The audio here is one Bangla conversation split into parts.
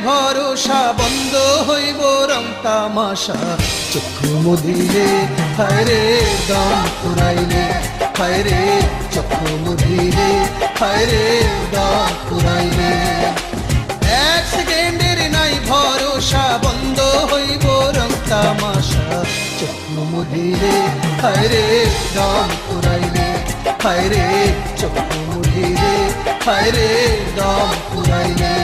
ভরসা বন্ধ হইব রং তামাশা চক্ষু মুদিলে হায় রে দম ফুরাইলে হায় রে চক্ষু মুদিলে হায় রে দম ফুরাইলে এক সেকেন্ডের নাই ভরসা বন্ধ হইব রং তামাশা চক্ষু মুদিলে হায় রে দম ফুরাইলে হায় রে চক্ষু মুদিলে হায় রে দম ফুরাইলে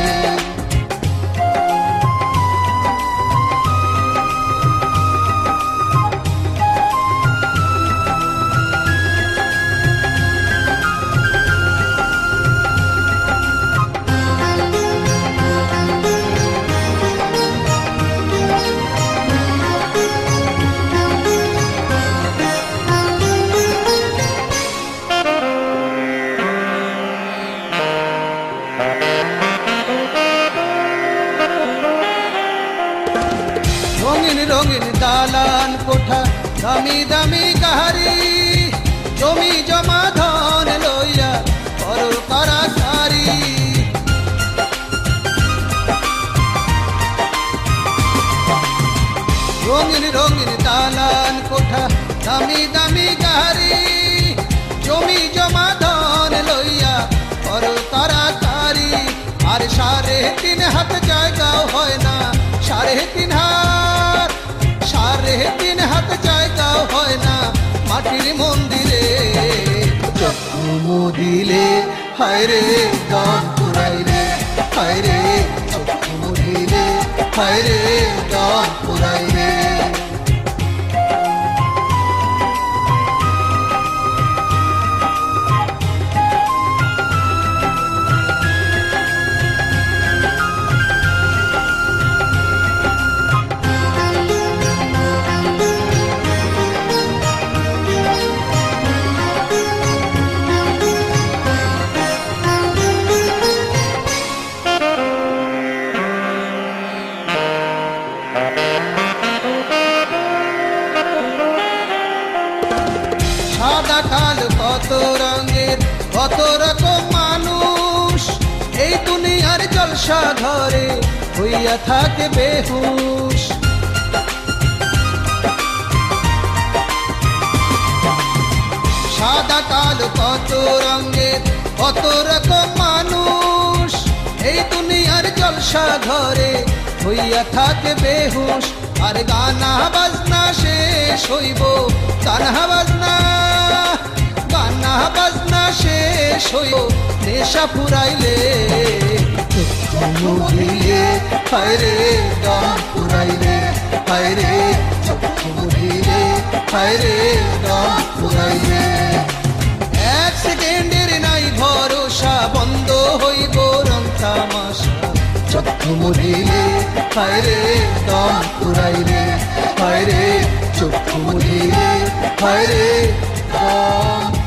রঙিন রঙিন দালান কোঠা দামি দামি গাহারি জমি জমা ধন লইয়া করো কারাকারি রঙিন রঙিন দালান কোঠা দামি দামি গাহারি জমি জমা ধন লইয়া করো কারাকারি আর 3.5 হাত জায়গাও হয় না 3.5 হাত জায়গাও হয় না মাটির মন্দিরে চক্ষু মুদিলে হায় রে দম ফুরাইলে হায় রে চক্ষু মুদিলে হায় রে দম ফুরাইলে সাদা কালো কত রঙের কত রকম মানুষ এই দুনিয়ার জলসা ঘরে হইয়া থাকে বেহুশ সাদা কালো কত রঙের কত রকম মানুষ এই দুনিয়ার জলসা ঘরে হইয়া থাকে বেহুশ আর গানা বাজনা শেষ হইব গানা বাজনা শেষ হইব নেশা ফুরাইলে চক্ষু মুদিলে হায় রে দম ফুরাইলে হায় রে চক্ষু মুদিলে হায় রে দম ফুরাইলে এক সেকেন্ডের নাই ভরসা বন্ধ হইব রং তামাশা চক্ষু মুদিলে হায় রে দম ফুরাইলে হায় রে চক্ষু মুদিলে হায় রে দম